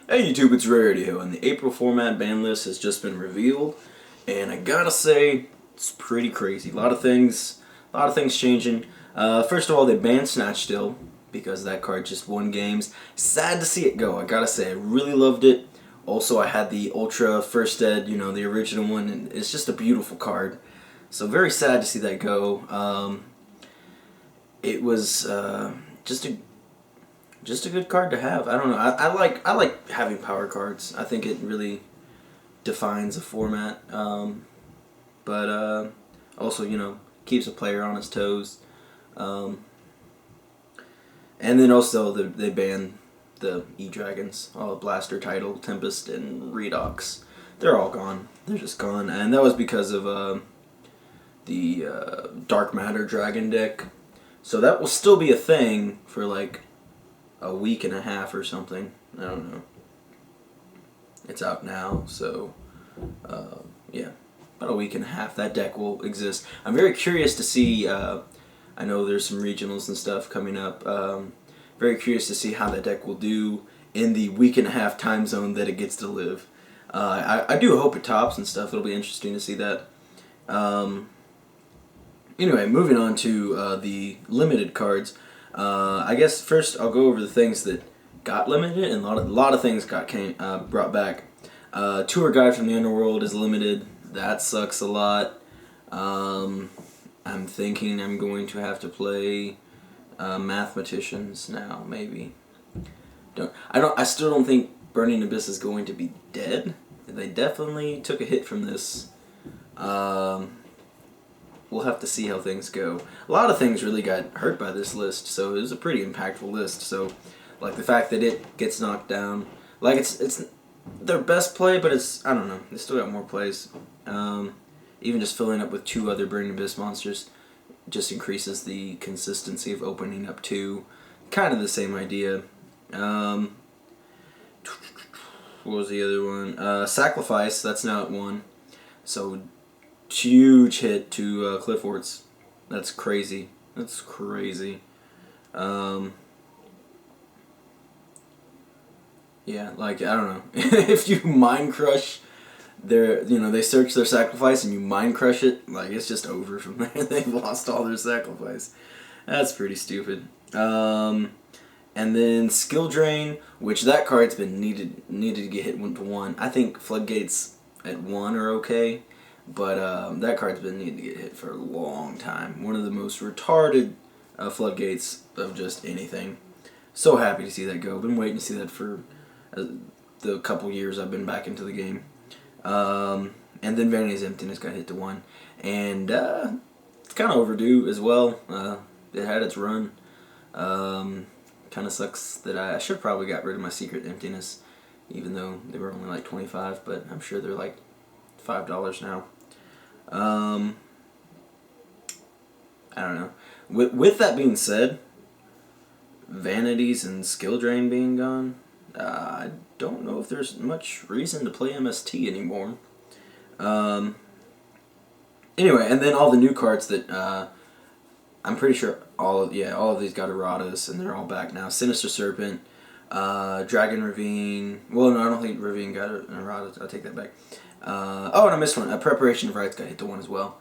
Hey YouTube, it's Rarity here, and the April format ban list has just been revealed, and I gotta say, it's pretty crazy. A lot of things changing. First of all, they banned Snatch Still, because that card just won games. Sad to see it go, I gotta say, I really loved it. Also, I had the Ultra First Ed, the original one, and it's just a beautiful card. So very sad to see that go. It was just a good card to have. I don't know. I like having power cards. I think it really defines a format. But also keeps a player on his toes. Um, and then also they banned the E-Dragons, all the Blaster Title, Tempest, and Redox. They're all gone. They're just gone, and that was because of the Dark Matter Dragon deck. So that will still be a thing for like a week and a half or something. I don't know. It's out now, so yeah, about a week and a half. That deck will exist. I'm very curious to see. I know there's some regionals and stuff coming up. Very curious to see how that deck will do in the week and a half time zone that it gets to live. I do hope it tops and stuff. It'll be interesting to see that. Anyway, moving on to the limited cards. I guess first I'll go over the things that got limited, and a lot of things got brought back. Tour Guide from the Underworld is limited. That sucks a lot. I'm thinking I'm going to have to play Mathematicians now, maybe. I still don't think Burning Abyss is going to be dead. They definitely took a hit from this. We'll have to see how things go. A lot of things really got hurt by this list, so it was a pretty impactful list. So, like the fact that it gets knocked down, like it's their best play, but I don't know, they still got more plays. Even just filling up with 2 other Burning Abyss monsters just increases the consistency of opening up 2. Kind of the same idea. What was the other one? Sacrifice, that's now at 1. So huge hit to Clifford's. That's crazy. That's crazy. Yeah, like, I don't know. If you mind crush they search their sacrifice and you mind crush it, like, it's just over from there. They've lost all their sacrifice. That's pretty stupid. And then Skill Drain, which that card's been needed to get hit 1-1. I think Floodgates at 1 are okay. But that card's been needing to get hit for a long time. One of the most retarded floodgates of just anything. So happy to see that go. Been waiting to see that for the couple years I've been back into the game. And then Vanity's Emptiness got hit to 1. And it's kind of overdue as well. It had its run. Kind of sucks that I should have probably got rid of my Secret Emptiness, even though they were only like 25, but I'm sure they're like $5 now. I don't know. With that being said, Vanities and Skill Drain being gone, I don't know if there's much reason to play MST anymore. Anyway, and then all the new cards that I'm pretty sure all of these got erratas, and they're all back now. Sinister Serpent, Dragon Ravine. Well, no, I don't think Ravine got an errata. I'll take that back. And I missed one. Preparation of Rites got hit to 1 as well.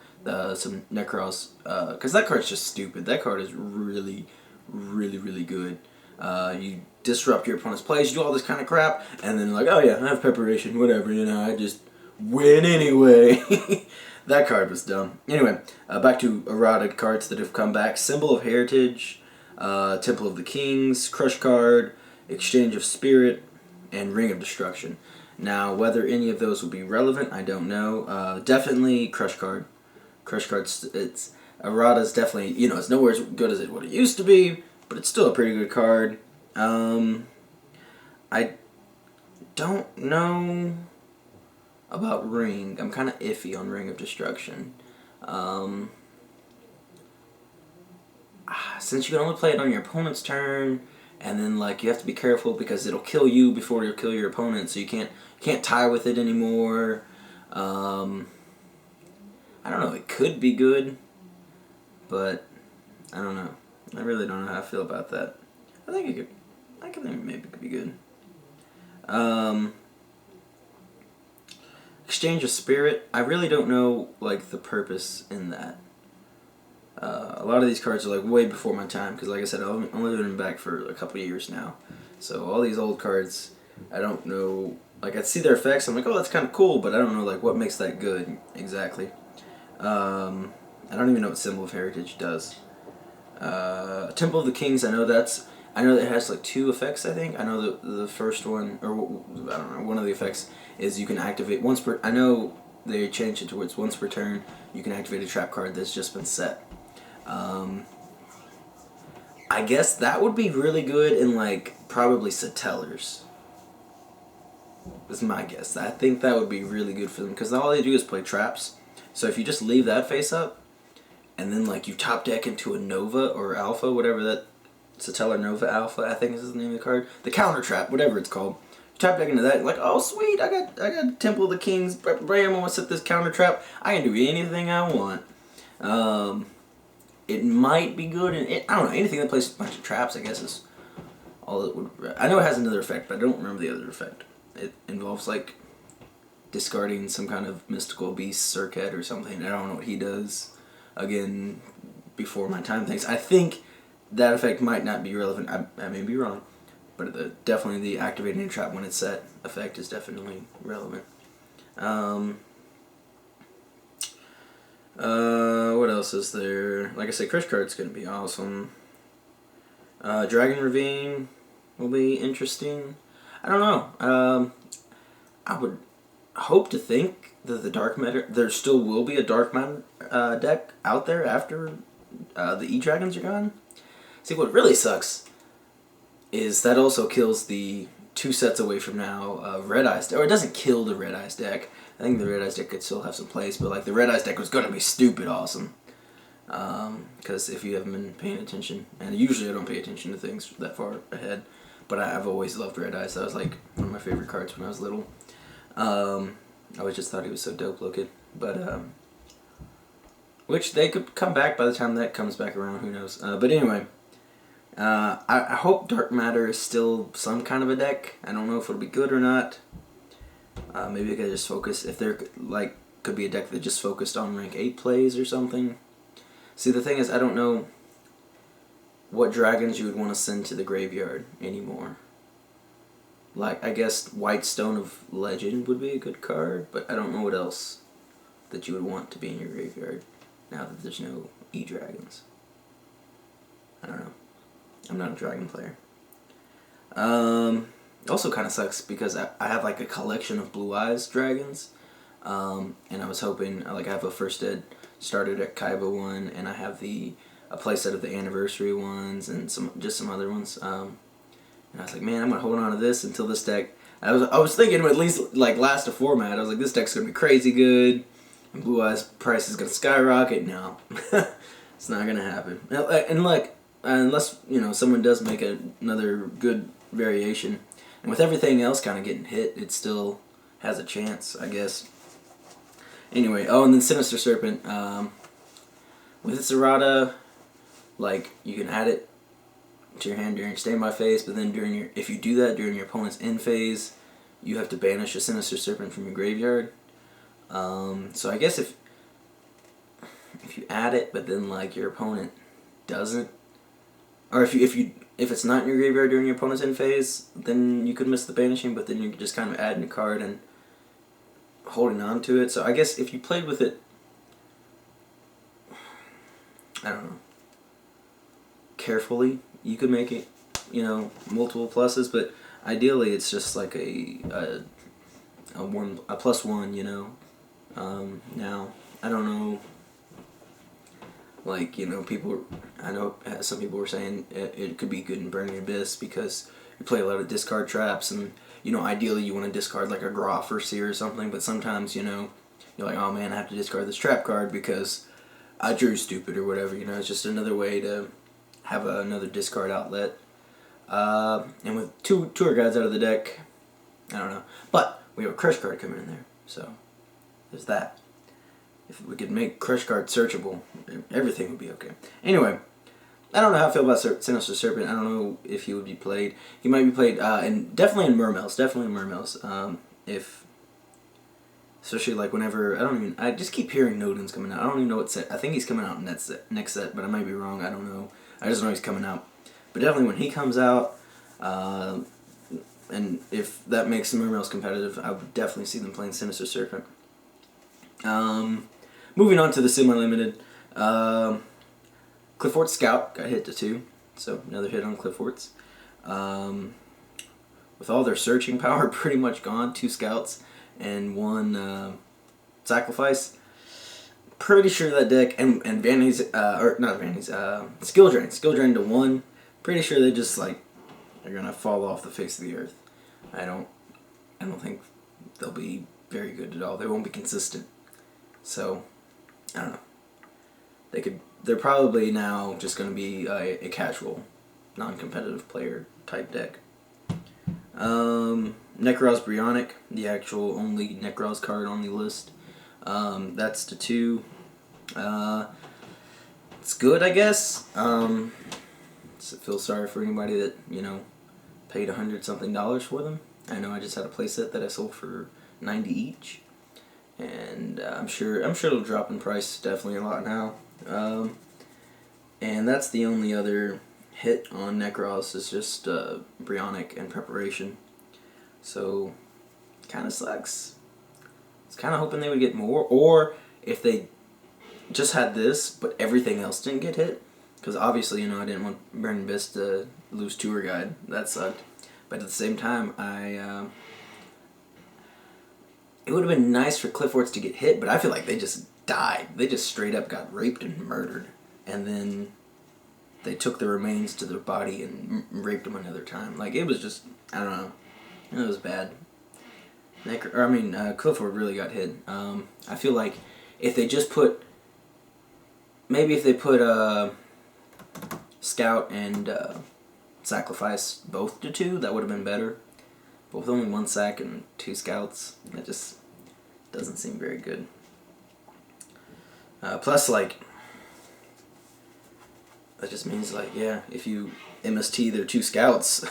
Some Necros. Because that card's just stupid. That card is really, really, really good. You disrupt your opponent's plays, you do all this kind of crap, and then like, oh yeah, I have Preparation, whatever, I just win anyway. That card was dumb. Anyway, back to errata cards that have come back. Symbol of Heritage, Temple of the Kings, Crush card, Exchange of Spirit, and Ring of Destruction. Now, whether any of those will be relevant, I don't know. Definitely Crush card. Crush card's errata's definitely, it's nowhere as good as what it used to be, but it's still a pretty good card. I don't know about Ring. I'm kind of iffy on Ring of Destruction. Since you can only play it on your opponent's turn, and then like you have to be careful because it'll kill you before it'll kill your opponent, so you can't tie with it anymore. I don't know. It could be good, but I don't know. I really don't know how I feel about that. I think maybe it could be good. Um, Exchange of Spirit, I really don't know, like, the purpose in that. A lot of these cards are, like, way before my time, because, like I said, I've only been back for a couple of years now. So all these old cards, I don't know, like, I see their effects, I'm like, oh, that's kind of cool, but I don't know, like, what makes that good, exactly. I don't even know what Symbol of Heritage does. Temple of the Kings, I know that it has like 2 effects. I think I know the first one, or I don't know, one of the effects is you can activate once per. I know they changed it to where it's once per turn. You can activate a trap card that's just been set. I guess that would be really good in like probably Satellars. Is my guess. I think that would be really good for them because all they do is play traps. So if you just leave that face up, and then like you top deck into a Nova or Alpha, whatever that Satellar Nova Alpha, I think is the name of the card. The counter trap, whatever it's called. You top deck into that, like, oh sweet, I got Temple of the Kings, bam, I want to set this counter trap. I can do anything I want. It might be good, and I don't know, anything that plays a bunch of traps, I guess, is all it would. I know it has another effect, but I don't remember the other effect. It involves like discarding some kind of mystical beast circuit or something. I don't know what he does. Again, before my time things. I think that effect might not be relevant. I may be wrong, but definitely the activating a trap when it's set effect is definitely relevant. What else is there? Like I said, Crush Card's gonna be awesome. Dragon Ravine will be interesting. I don't know. I would hope to think that the Dark Matter, there still will be a Dark Matter deck out there after the E-Dragons are gone. See, what really sucks is that also kills the 2 sets away from now Red Eyes, or it doesn't kill the Red Eyes deck. I think the Red Eyes deck could still have some place, but like the Red Eyes deck was going to be stupid awesome. Because if you haven't been paying attention, and usually I don't pay attention to things that far ahead, but I've always loved Red Eyes. That was like one of my favorite cards when I was little. I always just thought he was so dope looking, but which they could come back by the time that comes back around. Who knows? But anyway, I hope Dark Matter is still some kind of a deck. I don't know if it'll be good or not. Maybe I could just focus if there like could be a deck that just focused on rank 8 plays or something. See, the thing is, I don't know what dragons you would want to send to the graveyard anymore. Like, I guess White Stone of Legend would be a good card, but I don't know what else that you would want to be in your graveyard now that there's no E-Dragons. I don't know. I'm not a dragon player. Also kind of sucks because I have like a collection of Blue Eyes dragons, and I was hoping, like I have a First Ed started at Kaiba one, and I have a playset of the anniversary ones and some other ones. And I was like, man, I'm gonna hold on to this until this deck. I was thinking it would at least like last a format. I was like, this deck's gonna be crazy good, and Blue Eyes price is gonna skyrocket. No, it's not gonna happen. And like, unless someone does make another good variation, and with everything else kind of getting hit, it still has a chance, I guess. Anyway, and then Sinister Serpent. With its errata, like you can add it to your hand during standby phase, but then if you do that during your opponent's end phase, you have to banish a Sinister Serpent from your graveyard. So I guess if you add it, but then like your opponent doesn't, or if it's not in your graveyard during your opponent's end phase, then you could miss the banishing, but then you're just kind of adding a card and holding on to it. So I guess if you played with it, I don't know, carefully, you could make it, multiple pluses, but ideally it's just like a +1, now, I don't know, like, people, I know some people were saying it could be good in Burning Abyss because you play a lot of discard traps, and, ideally you want to discard like a Groff or Seer or something, but sometimes, you're like, oh man, I have to discard this trap card because I drew stupid or whatever, it's just another way to have another discard outlet. And with 2 tour guides out of the deck, I don't know. But we have a Crush card coming in there, so there's that. If we could make Crush card searchable, everything would be okay. Anyway, I don't know how I feel about Sinister Serpent. I don't know if he would be played. He might be played, and definitely in Mermails. Definitely in Mermails. If especially like whenever I just keep hearing Nodin's coming out. I don't even know what set. I think he's coming out next set, but I might be wrong. I don't know. I just know he's coming out. But definitely when he comes out, and if that makes the Mermails competitive, I would definitely see them playing Sinister Serpent. Moving on to the semi-limited. Clifford Scout got hit to 2, so another hit on Cliffords. With all their searching power pretty much gone, 2 Scouts and 1 Sacrifice. Pretty sure that deck, and Vanny's, or not Vanny's, Skill Drain to 1. Pretty sure they just, like, are gonna fall off the face of the earth. I don't think they'll be very good at all. They won't be consistent. So, I don't know. They're probably now just going to be a casual, non-competitive player type deck. Necros Brionic, the actual only Necros card on the list. That's to 2. It's good, I guess. I feel sorry for anybody that, paid $100-something for them. I know I just had a playset that I sold for $90 each. And I'm sure it'll drop in price definitely a lot now. And that's the only other hit on Necros is just Brionic and Preparation. So, kind of sucks. I was kind of hoping they would get more, or if they just had this, but everything else didn't get hit. Because obviously, I didn't want Burning Abyss to lose Tour Guide. That sucked. But at the same time, it would have been nice for Cliffords to get hit, but I feel like they just died. They just straight up got raped and murdered. And then they took the remains to their body and raped them another time. Like, it was just, I don't know. It was bad. Clifford really got hit. I feel like if they just put, maybe if they put Scout and Sacrifice both to 2, that would have been better. But with only 1 sack and 2 Scouts, that just doesn't seem very good. Plus, like, that just means, like, yeah, if you MST their 2 Scouts,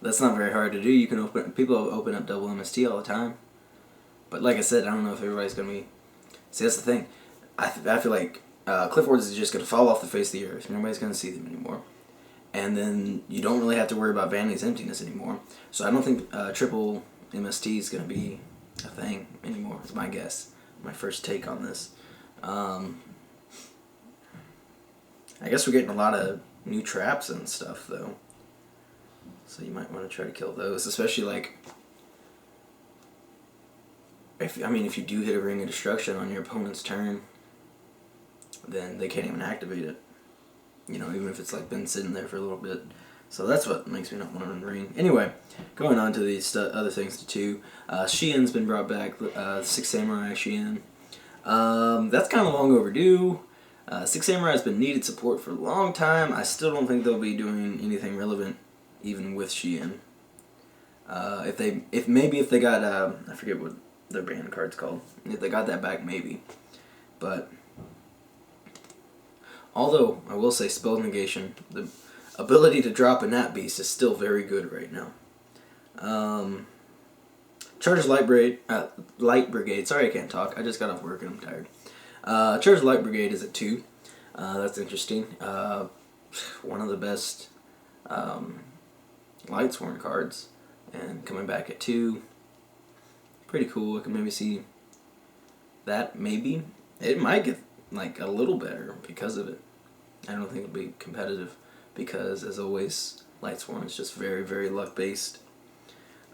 that's not very hard to do. You can people open up double MST all the time. But like I said, I don't know if everybody's going to be... See, that's the thing. I feel like Cliffords is just going to fall off the face of the earth. Nobody's going to see them anymore. And then you don't really have to worry about Vanny's emptiness anymore. So I don't think triple MST is going to be a thing anymore, is my guess. My first take on this. I guess we're getting a lot of new traps and stuff, though. So you might want to try to kill those, especially, like... If you do hit a Ring of Destruction on your opponent's turn, then they can't even activate it. Even if it's like been sitting there for a little bit. So that's what makes me not want to run Ring. Anyway, going on to these other things to 2. Xian's been brought back, 6 Samurai Xian. That's kind of long overdue. 6 Samurai has been needed support for a long time. I still don't think they'll be doing anything relevant, even with Xian. If they got, I forget what their band card's called. If they got that back, maybe. But... Although, I will say Spell Negation, the ability to drop a Nat Beast is still very good right now. Chargers Light Brigade, sorry I can't talk, I just got off work and I'm tired. Chargers Light Brigade is at 2. That's interesting. One of the best Lightsworn cards, and coming back at 2. Pretty cool. I can maybe see that, maybe. It might get like a little better because of it. I don't think it'll be competitive because, as always, Lightsworn is just very, very luck-based.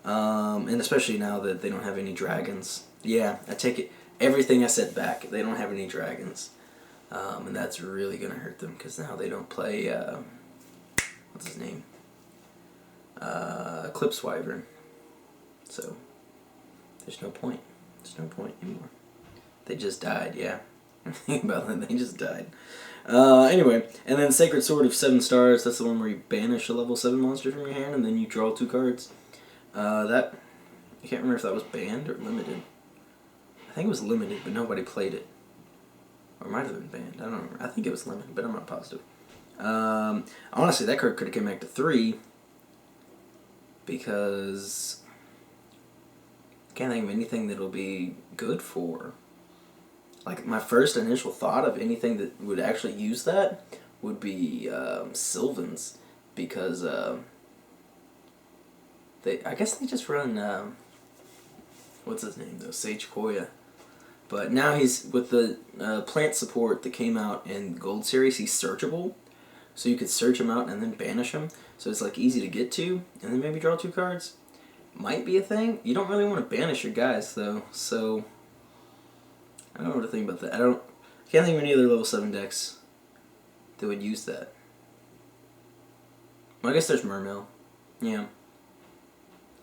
And especially now that they don't have any dragons. Yeah, I take it, everything I said back. They don't have any dragons. And that's really going to hurt them because now they don't play, what's his name? Eclipse Wyvern. So, there's no point. There's no point anymore. They just died, yeah. Think about that, they just died. Anyway, and then Sacred Sword of 7 stars, that's the one where you banish a level 7 monster from your hand and then you draw 2 cards. I can't remember if that was banned or limited. I think it was limited, but nobody played it. Or it might have been banned, I don't remember. I think it was limited, but I'm not positive. Honestly, that card could have came back to 3 because I can't think of anything that'll be good for. Like, my first initial thought of anything that would actually use that would be Sylvans, because I guess they just run what's his name though, Sage Koya. But now he's with the plant support that came out in Gold Series. He's searchable, so you could search him out and then banish him. So it's like easy to get to, and then maybe draw 2 cards. Might be a thing. You don't really want to banish your guys though, so I don't know what to think about that. Can't think of any other level 7 decks that would use that. Well, I guess there's Mermail. Yeah.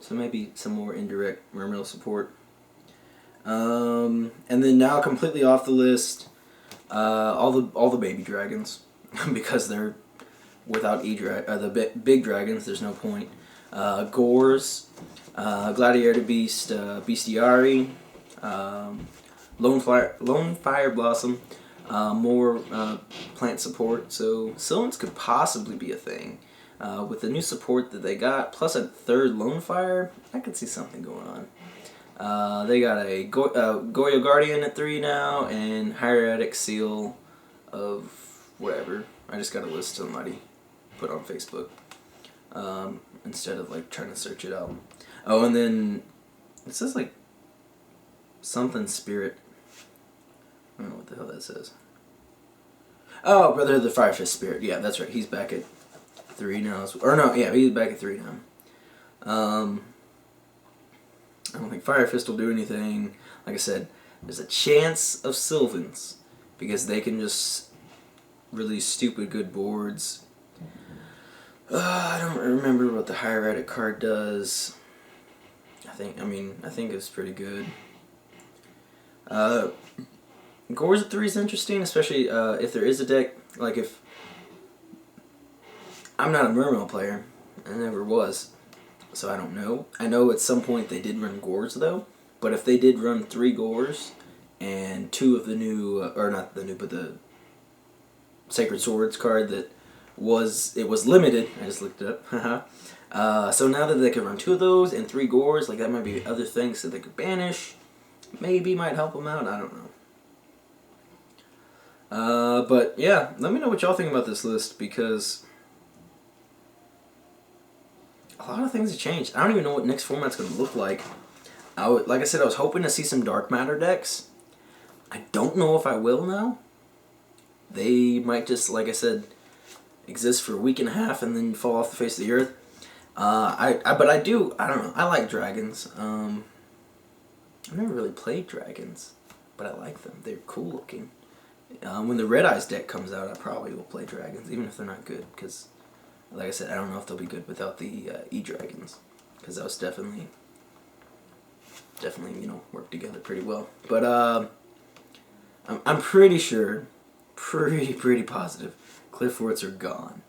So maybe some more indirect Mermail support. And then now completely off the list, all the baby dragons, because they're without the big dragons. There's no point. Gores, Gladiator Beast, Bestiari, Lone Fire Blossom, more plant support. So Sylvans could possibly be a thing. With the new support that they got, plus a 3rd Lone Fire, I could see something going on. They got a Goyo Guardian at 3 now, and Hieratic Seal of whatever. I just got a list somebody put on Facebook, instead of like trying to search it out. Oh, and then it says like something Spirit. I don't know what the hell that says. Oh, Brother of the Fire Fist Spirit. Yeah, that's right. He's back at 3 now. Or no, yeah, he's back at 3 now. I don't think Fire Fist will do anything. Like I said, there's a chance of Sylvans, because they can just release stupid good boards. I don't remember what the Hieratic card does. I think it's pretty good. Gores at 3 is interesting, especially if there is a deck. Like, if I'm not a Mermail player, I never was, so I don't know. I know at some point they did run Gores though, but if they did run 3 Gores and 2 of the new, or not the new, but the Sacred Swords card that was limited. I just looked it up. So now that they can run 2 of those and 3 Gores, like that might be other things that they could banish. Maybe might help them out. I don't know. But yeah, let me know what y'all think about this list, because a lot of things have changed. I don't even know what next format's going to look like. Like I said, I was hoping to see some Dark Matter decks. I don't know if I will now. They might just, like I said, exist for a week and a half and then fall off the face of the earth. But I don't know. I like dragons. I've never really played dragons, but I like them. They're cool looking. When the Red Eyes deck comes out, I probably will play dragons, even if they're not good, because, like I said, I don't know if they'll be good without the E-Dragons, because those definitely, work together pretty well. But I'm pretty sure, pretty positive, Cliff Forts are gone.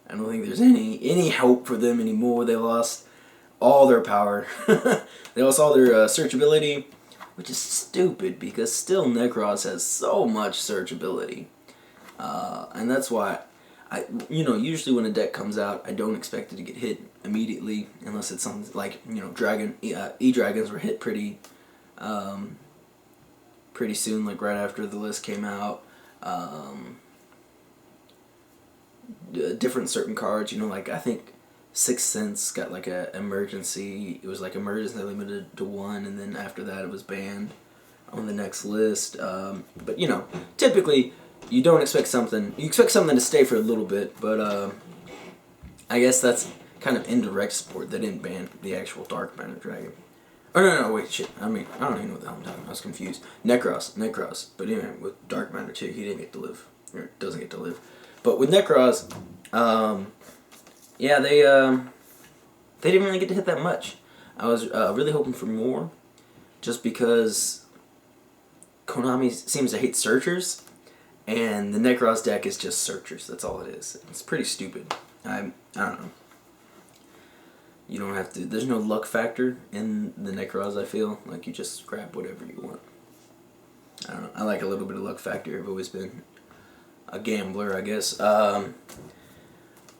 I don't think there's any hope for them anymore. They lost all their power. They lost all their searchability, which is stupid, because still Necros has so much searchability. And that's why usually when a deck comes out, I don't expect it to get hit immediately, unless it's something like, E-Dragons were hit pretty soon, like right after the list came out. Different certain cards, like I think Sixth Sense got like a emergency. It was like emergency limited to 1, and then after that it was banned on the next list. But typically you don't expect something. You expect something to stay for a little bit, but I guess that's kind of indirect support. They didn't ban the actual Dark Matter Dragon. Oh no, wait, shit. I don't even know what the hell I'm talking about. I was confused. Necros. But anyway, with Dark Matter too, he didn't get to live, or doesn't get to live. But with Necros, yeah, they didn't really get to hit that much. I was really hoping for more, just because Konami seems to hate searchers, and the Necros deck is just searchers. That's all it is. It's pretty stupid. I don't know. You don't have to. There's no luck factor in the Necros. I feel like you just grab whatever you want. I don't know. I like a little bit of luck factor. I've always been a gambler, I guess.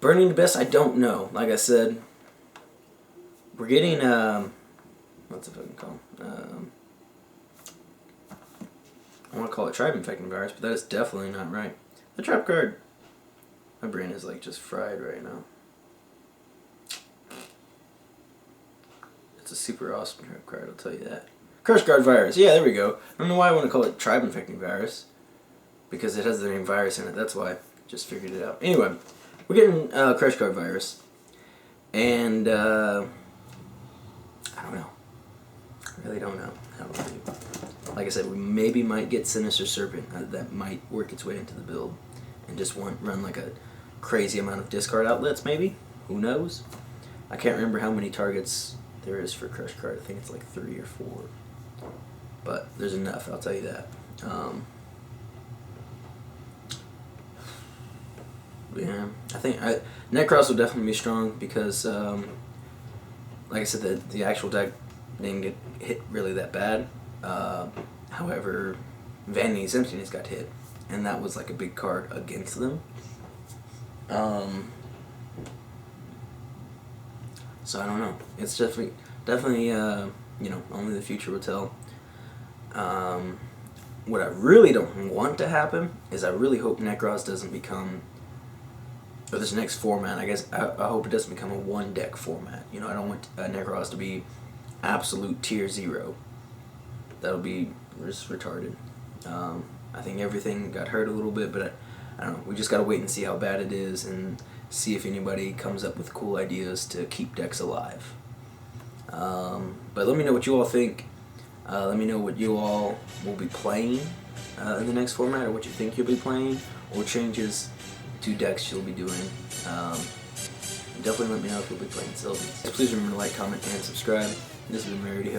Burning the best, I don't know. Like I said, we're getting, what's it fucking called? I want to call it Tribe Infecting Virus, but that is definitely not right. The trap card. My brain is like just fried right now. It's a super awesome trap card, I'll tell you that. Curse Guard Virus, yeah, there we go. I don't know why I want to call it Tribe Infecting Virus. Because it has the name virus in it, that's why. Just figured it out. Anyway, we're getting Crush Guard Virus. And, I don't know. I really don't know. How to do. Like I said, we maybe might get Sinister Serpent. That might work its way into the build. And just run like a crazy amount of discard outlets, maybe? Who knows? I can't remember how many targets there is for Crush Card. I think it's like 3 or 4. But there's enough, I'll tell you that. Yeah, I think Necros will definitely be strong because, like I said, the actual deck didn't get hit really that bad. However, Vanity's Emptiness got hit, and that was like a big card against them. So I don't know. It's definitely you know, only the future will tell. What I really don't want to happen is I really hope Necros doesn't become, or this next format, I guess, I hope it doesn't become a one deck format. You know, I don't want Necros to be absolute tier 0. That'll be just retarded. I think everything got hurt a little bit, but I don't know. We just gotta wait and see how bad it is and see if anybody comes up with cool ideas to keep decks alive. But let me know what you all think. Let me know what you all will be playing in the next format, or what you think you'll be playing, or changes to decks you'll be doing. Definitely let me know if you'll be playing Sylvans. Please remember to like, comment, and subscribe. This has been Rarity.